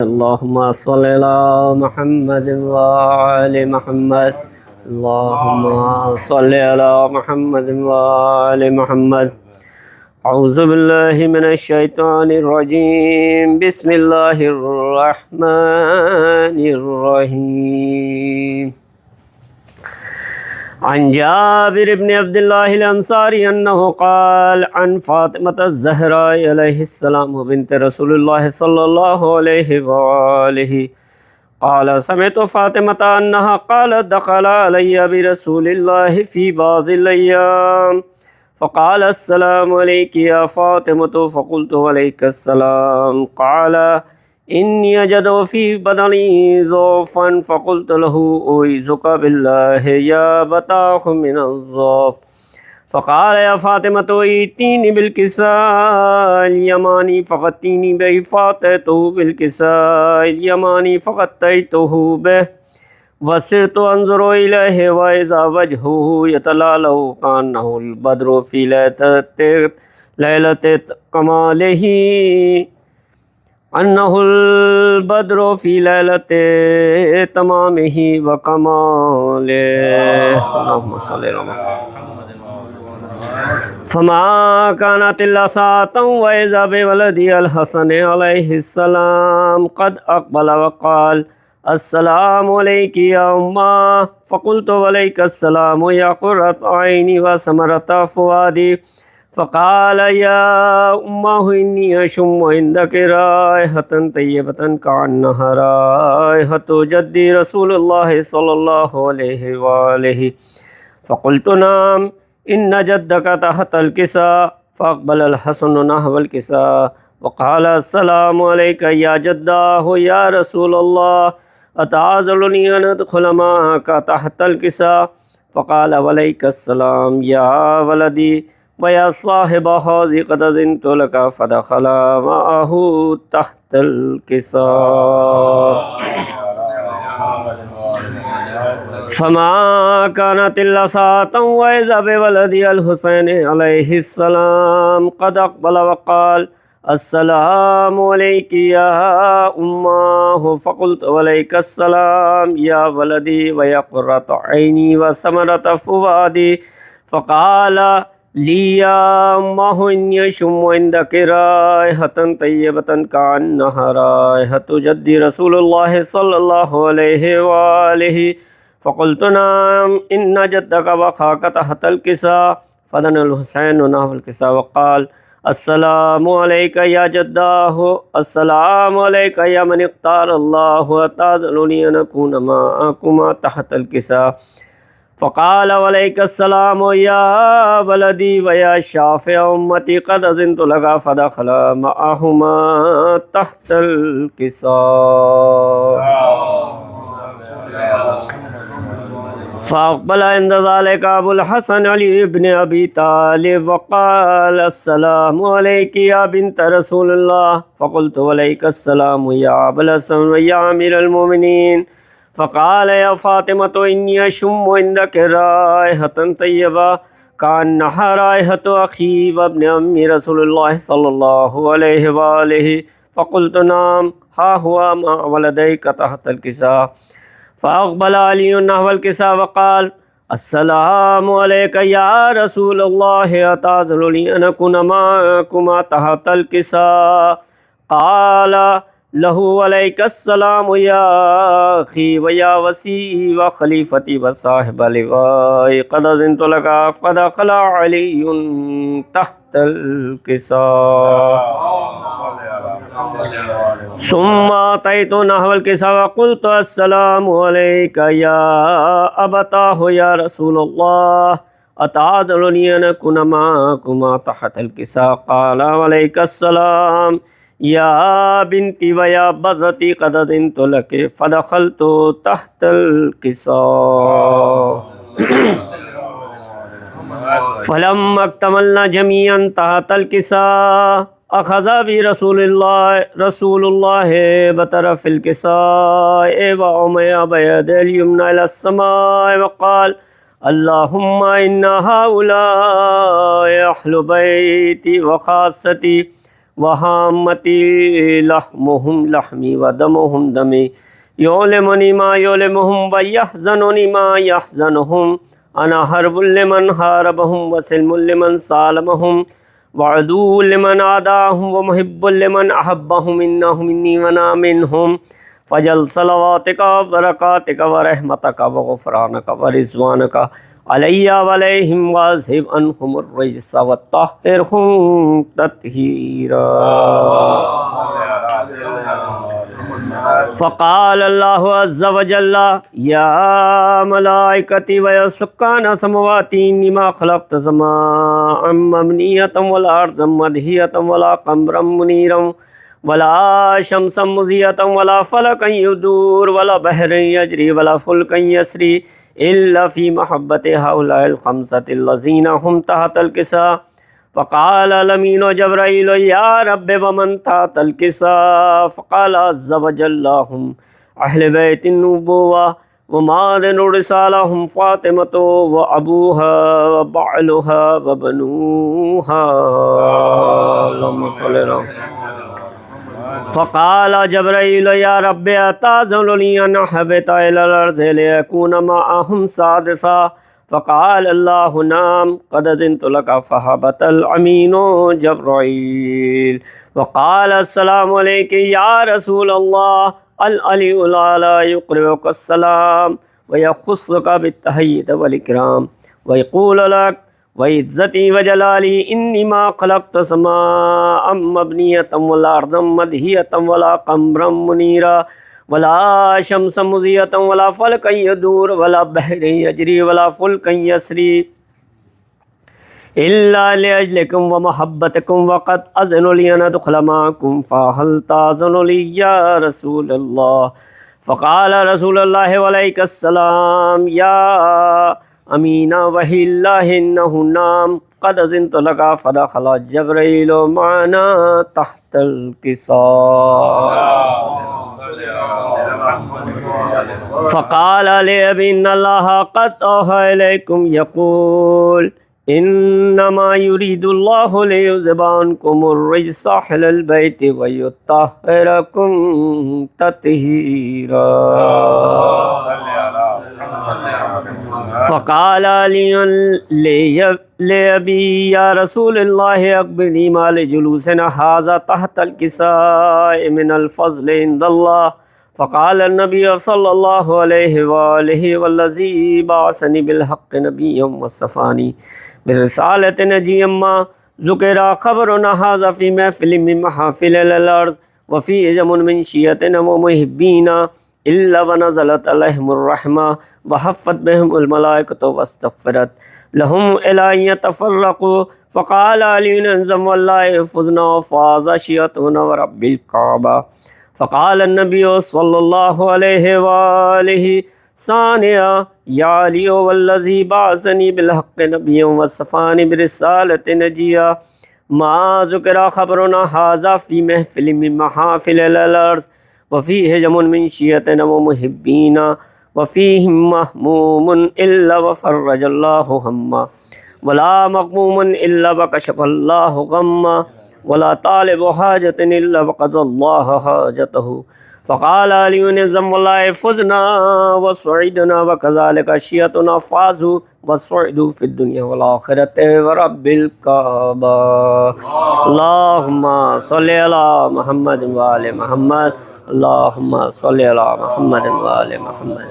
اللهم صل على محمد وآل محمد. اللهم صل على محمد وآل محمد. اعوذ باللہ من الشیطان الرجیم. بسم اللہ الرحمن الرحیم. عن جابر بن عبد الله الانصاری انه قال عن فاطمة الزہراء علیہ السلام بنت رسول اللہ صلی اللہ علیہ وآلہ قال سمعت فاطمة انها قالت دخل علی برسول اللہ فی بعض الايام فقال السلام علیک یا فاطمة فقلت وعلیک السلام. قال انی اجد فی بدنی ضعفا فقلت له اعوذک باللہ یا بتاہ من الضعف. فقال یا فاطمة ائتینی بالکساء الیمانی فغطینی بہ فاتحته بالکساء الیمانی فغطیته بہ وصرت انظر الیہ واذا وجهه یتلالو کانہ البدر فی لیلۃ کمالہ انہ البدر فی لیلۃ تمامہ وکمالہ. اللہم صل علی محمد. فما كانت الا ساعة واذا بولدی الحسن علیہ السلام قد اقبل وقال السلام علیک یا امہ فقلت وعلیک السلام یا قرۃ عینی وثمرۃ فؤادی. فقال یا امہ انی اشم عندک رائحۃ طیبۃ کأنہا رائحۃ جدی رسول اللہ صلی اللہ علیہ وآلہ. فقلت نعم ان جدک تحت الکساء. فاقبل الحسن نحو الکساء وقال السلام علیک یا جداہ یا رسول اللہ اتعذرنی ان ادخل معک تحت الکساء. فقال وعلیک السلام یا ولدی ویا صاحب حوضی قد اذنت لک فدخل معه تحت الکساء. فما كانت الا ساعة واذا بولدی الحسین علیہ السلام قد اقبل وقال السلام علیک یا امہ فقلت وعلیک السلام یا ولدی ویا قرۃ عینی وثمرۃ فؤادی. فقال لی یا امہ انی اشم عندک رائحۃ طیبۃ کأنہا رائحۃ جدی رسول اللہ صلی اللہ علیہ وآلہ. فقلت نعم ان جدک وخاک تحت الکساء. فدن الحسین نحو الکساء وقال السلام علیک یا جداہ السلام علیک یا من اختار اللہ اتعذرنی ان اکون معکما تحت الکساء. فقال وعلیک السلام یا ولدی ویا شافع امتی قد اذنت لک فدخل معہما تحت الکساء. فاقبل عند ذلك ابو الحسن علی بن ابی طالب وقال السلام علیک یا بنت رسول اللہ. فقلت وعلیک السلام یا ابا الحسن یا امیر المؤمنین. فقال یا فاطمة انی اشم عندک رائحۃ طیبہ کأنہا رائحۃ اخی وابن ام رسول اللہ صلی اللہ علیہ وآلہ. فقلت نعم ہا ہوا مع ولدیک تحت الکساء. فاقبل علی نحو الکساء وقال السلام علیک یا رسول اللہ اتعذرنی ان اکون معکما تحت الکساء. قال لہ وعلیک السلام یا اخی ویا وصی و خلیفتی و صاحب لوائی قد اذنت لک فدخل علی تحت الکساء. ثم اتیت نحو الکساء وقلت السلام علیک یا ابتاہ یا رسول اللہ اتعذرنی ان اکون معکما تحت الکساء. قال وعلیک السلام یا بنتی ویا بذتی قد اذنت لک فدخلت تحت الکساء. فلما اکتملنا جميعا تحت الکساء اخذ برسول اللہ بطرف الکساء وعمی بید الیمن الى السماء وقال اللہم ان هؤلاء اہل بیتی وخاصتی وهامتي لحمهم لحمي ودمهم دمي يؤلمني ما يؤلمهم ويحزنني ما يحزنهم أنا حرب لمن حاربهم وسلم لمن سالمهم وعدو لمن عاداهم ومحب لمن أحبهم إنهم مني وأنا منهم فجل صلواتك وبركاتك ورحمتك وغفرانك ورضوانك علي وعليهم واذهب عنهم الرجس وطهرهم تطهيرا. فقال الله عز وجل يا ملائكتي ويا سكان السماوات إني ما خلقت سماء مبنية ولا أرضا مدهية ولا قمرا منيرا ولا شمسا مضية ولا فلكا يدور ولا بحر يجري ولا فلكا يسري إلا في محبة هؤلاء الخمسة الذين هم تحت الكساء. فقال الأمين جبرائيل يا رب ومن تحت الكساء؟ فقال عز وجل هم أهل بيت النبوة ومعدن الرسالة هم فاطمة وأبوها وبعلها وبنوها. اللهم صل على. فقال جبرائيل يا رب أتأذن لي أن أهبط إلى الأرض ليكون معهم سادسا؟ فقال الله نعم قد أذنت لك. فهبط الأمين جبرائيل وقال السلام عليك يا رسول الله. العلي الأعلى يقرئك السلام ويخصك بالتحية والإكرام ويقول لك وعزتي وجلالي إني ما خلقت سماء مبنية ولا أرضا مدهية ولا قمرا منيرا ولا شمسا مضية ولا فلكا يدور ولا بحر يجري ولا فلكا يسري إلا لأجلكم ومحبتكم وقد أذن لي أن أدخل معكم فهل تأذن لي يا رسول الله؟ فقال رسول الله وعليك السلام يا أمين وحي الله إنه نام قد أذنت لك. فدخل جبرائيل معنا تحت الكساء. فقال لي إن الله قد أوحى إليكم يقول إنما يريد الله ليذهب عنكم الرجس أهل البيت ويطهركم تطهيرا. فقال علي لأبي يا رسول الله أخبرني ما لجلوسنا هذا تحت الكساء من الفضل عند الله. فقال النبي صلى الله عليه وآله والذي بعثني بالحق نبيا وصفاني برسالة نجيا ما ذكر خبرنا هذا في محفل من محافل الأرض وفي جمع من شيعتنا ومحبينا إلا ونزلت عليهم الرحمة وحفت بهم الملائكة واستغفرت لهم إلى أن يتفرقوا. فقال علي انزم والله يحفظنا فاز شيعتنا ورب الكعبة. فقال النبي صلى الله عليه وآله ثانيا يا علي والذي بعثني بالحق نبيا وصفاني برسالة نجيا ما ذكر خبرنا هذا في محفل من محافل الأرض وفيه جمع من شيعتنا ومحبينا وفيهم مهموم إلا وفرج الله هما ولا مغموم إلا وكشف الله غما ولا طالب حاجة إلا وقضى الله حاجته. فقال علي نعم والله فزنا وسعدنا وكذلك شيعتنا فازوا وسعدوا في الدنيا والآخرة ورب الكعبة. اللهم صل على محمد وآل محمد. اللهم صل على محمد وآل محمد.